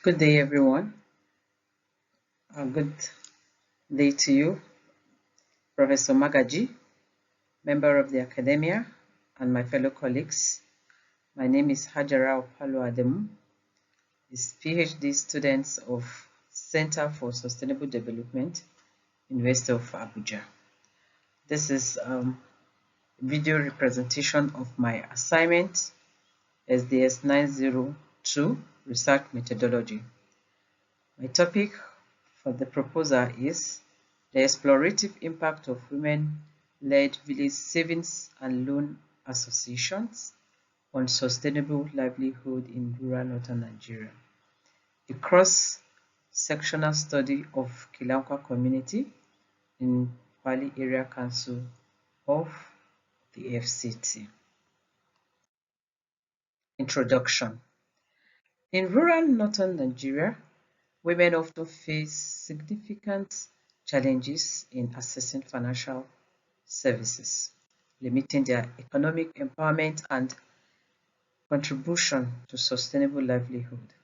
Good day, everyone. Good day to you, Professor Magaji, member of the academia, and my fellow colleagues. My name is Hajara Opalo Ademu, is PhD students of Center for Sustainable Development, University of Abuja. This is a video representation of my assignment, SDS 902, Research Methodology. My topic for the proposal is the explorative impact of women-led village savings and loan associations on sustainable livelihood in rural northern Nigeria. A cross-sectional study of KILANKWA community in KWALI Area Council of the FCT. Introduction. In rural northern Nigeria, women often face significant challenges in accessing financial services, limiting their economic empowerment and contribution to sustainable livelihood.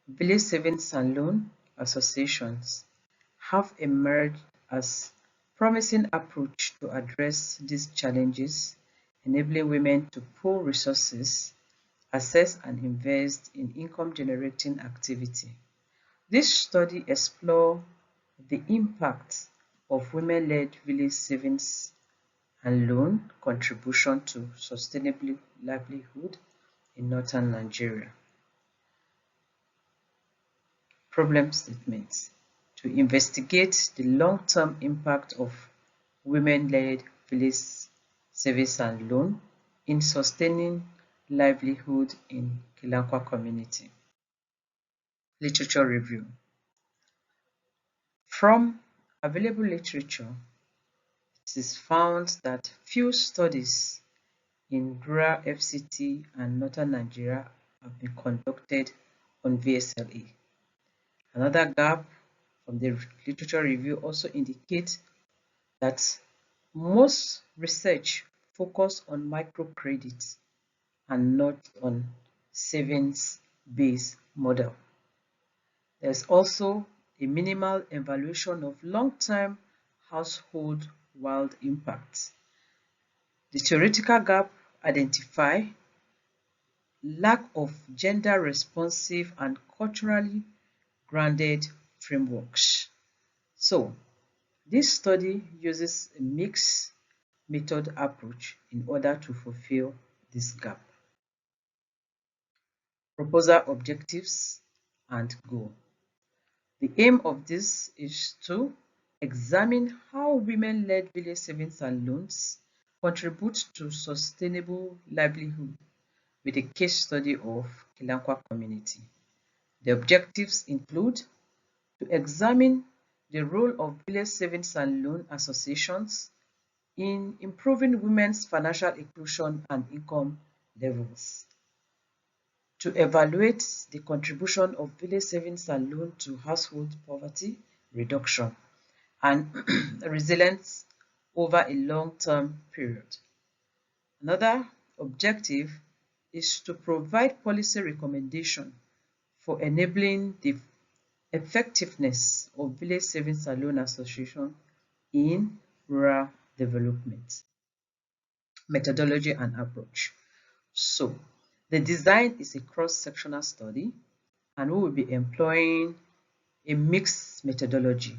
Village savings and loan associations have emerged as promising approach to address these challenges, enabling women to pool resources, assess and invest in income-generating activity. This study explores the impact of women-led village savings and loan contribution to sustainable livelihood in northern Nigeria. Problem statements. To investigate the long-term impact of women-led village savings and loan in sustaining livelihood in KILANKWA community. Literature review. From available literature, it is found that few studies in rural FCT and northern Nigeria have been conducted on VSLA. Another gap from the literature review also indicates that most research focus on microcredit and not on savings-based model. There's also a minimal evaluation of long-term household wild impacts. The theoretical gap identify lack of gender-responsive and culturally grounded frameworks. So, this study uses a mixed method approach in order to fulfill this gap. Proposal objectives and goal. The aim of this is to examine how women-led village savings and loans contribute to sustainable livelihood with a case study of KILANKWA community. The objectives include to examine the role of village savings and loan associations in improving women's financial inclusion and income levels, to evaluate the contribution of village savings and loan to household poverty reduction and resilience over a long-term period. Another objective is to provide policy recommendation for enabling the effectiveness of village savings and loan association in rural development. Methodology and approach. So, the design is a cross-sectional study, and we will be employing a mixed methodology,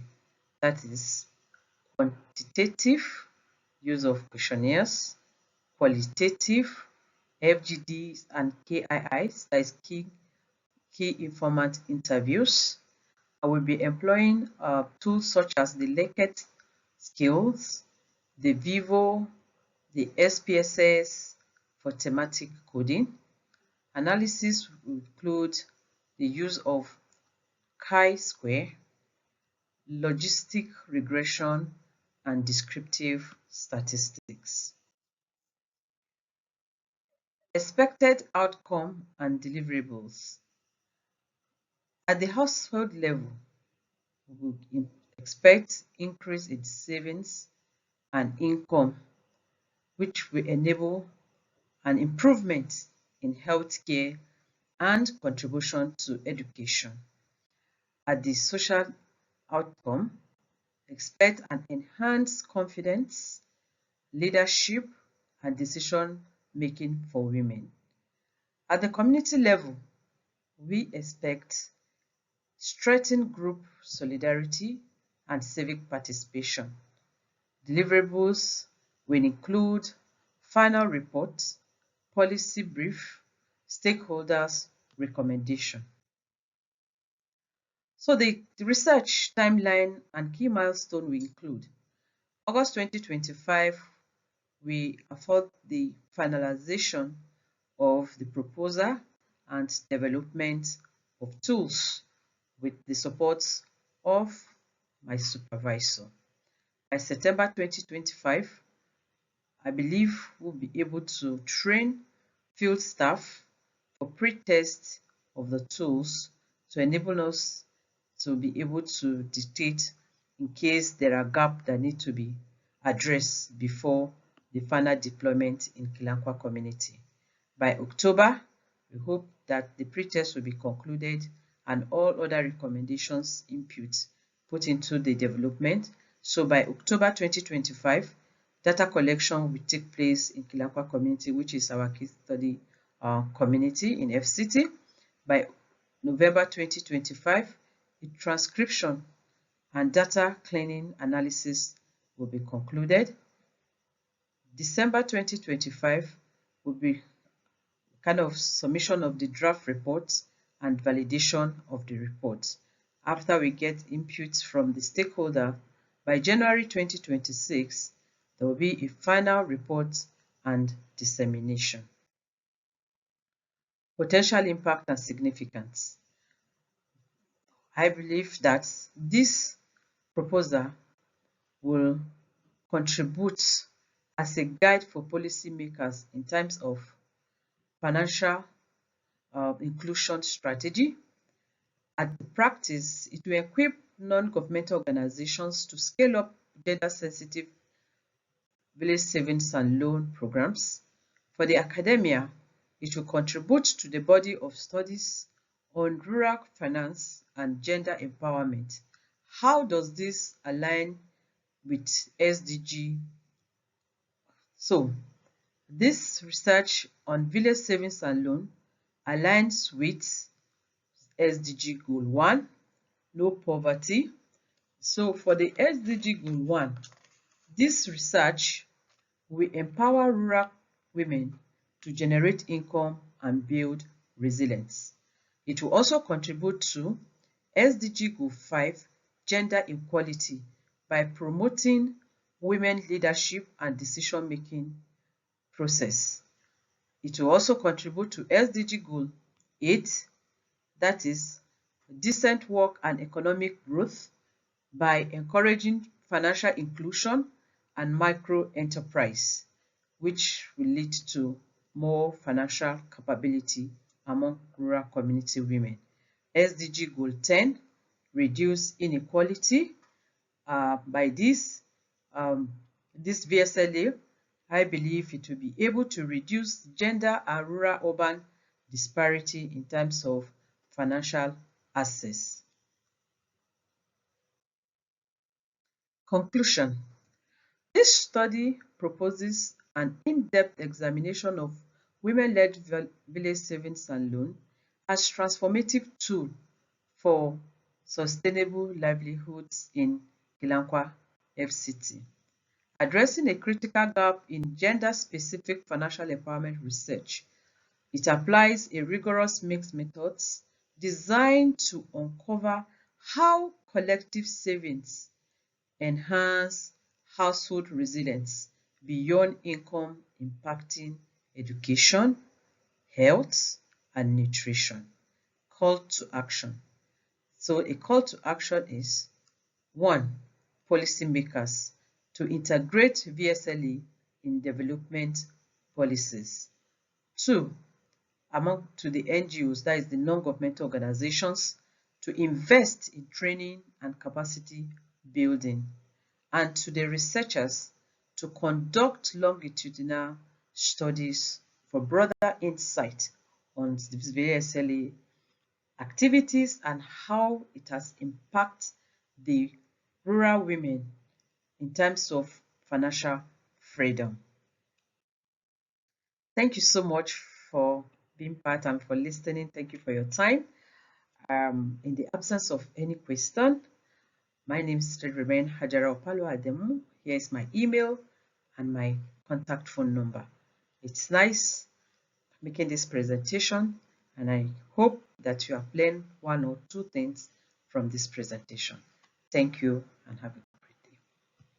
that is quantitative use of questionnaires, qualitative FGDs and KIIs, that is key informant interviews. I will be employing tools such as the Likert skills, the Vivo, the SPSS for thematic coding. Analysis will include the use of chi-square, logistic regression, and descriptive statistics. Expected outcome and deliverables. At the household level, we would expect increase in savings and income, which will enable an improvement in healthcare and contribution to education. At the social outcome, expect an enhanced confidence, leadership, and decision making for women. At the community level, we expect strengthened group solidarity and civic participation. Deliverables will include final report, policy brief, stakeholders recommendation. So the research timeline and key milestone will include August 2025, we afford the finalization of the proposal and development of tools with the support of my supervisor. By September 2025, I believe we'll be able to train field staff for pre-test of the tools to enable us to be able to dictate in case there are gaps that need to be addressed before the final deployment in KILANKWA community. By October, we hope that the pre-test will be concluded and all other recommendations inputs put into the development. So by October 2025, data collection will take place in KILANKWA community, which is our case study community in FCT. By November 2025, the transcription and data cleaning analysis will be concluded. December 2025 will be kind of submission of the draft reports and validation of the reports. After we get inputs from the stakeholder, by January 2026, there will be a final report and dissemination. Potential impact and significance. I believe that this proposal will contribute as a guide for policymakers in terms of financial inclusion strategy. At the practice, it will equip non-governmental organizations to scale up gender-sensitive village savings and loan programs. For the academia, it will contribute to the body of studies on rural finance and gender empowerment. How does this align with SDG? So, this research on village savings and loan aligns with SDG Goal 1, no poverty. So for the SDG Goal 1, this research will empower rural women to generate income and build resilience. It will also contribute to SDG Goal 5, gender equality, by promoting women leadership and decision-making process. It will also contribute to SDG Goal 8, that is decent work and economic growth, by encouraging financial inclusion and micro enterprise, which will lead to more financial capability among rural community women. SDG Goal 10, reduce inequality. By this VSLA, I believe it will be able to reduce gender and rural-urban disparity in terms of financial access. Conclusion. This study proposes an in-depth examination of women-led village savings and loan as transformative tool for sustainable livelihoods in KILANKWA FCT. Addressing a critical gap in gender-specific financial empowerment research, it applies a rigorous mixed methods designed to uncover how collective savings enhance household resilience beyond income, impacting education, health, and nutrition. Call to action. So a call to action is 1. Policymakers to integrate VSLA in development policies. 2. To the NGOs, that is the non-governmental organizations, to invest in training and capacity building. And to the researchers to conduct longitudinal studies for broader insight on the VSLA activities and how it has impacted the rural women in terms of financial freedom. Thank you so much for being part and for listening. Thank you for your time. In the absence of any question, my name still remains Hajara Opalo Ademu. Here is my email and my contact phone number. It's nice making this presentation, and I hope that you have learned one or two things from this presentation. Thank you and have a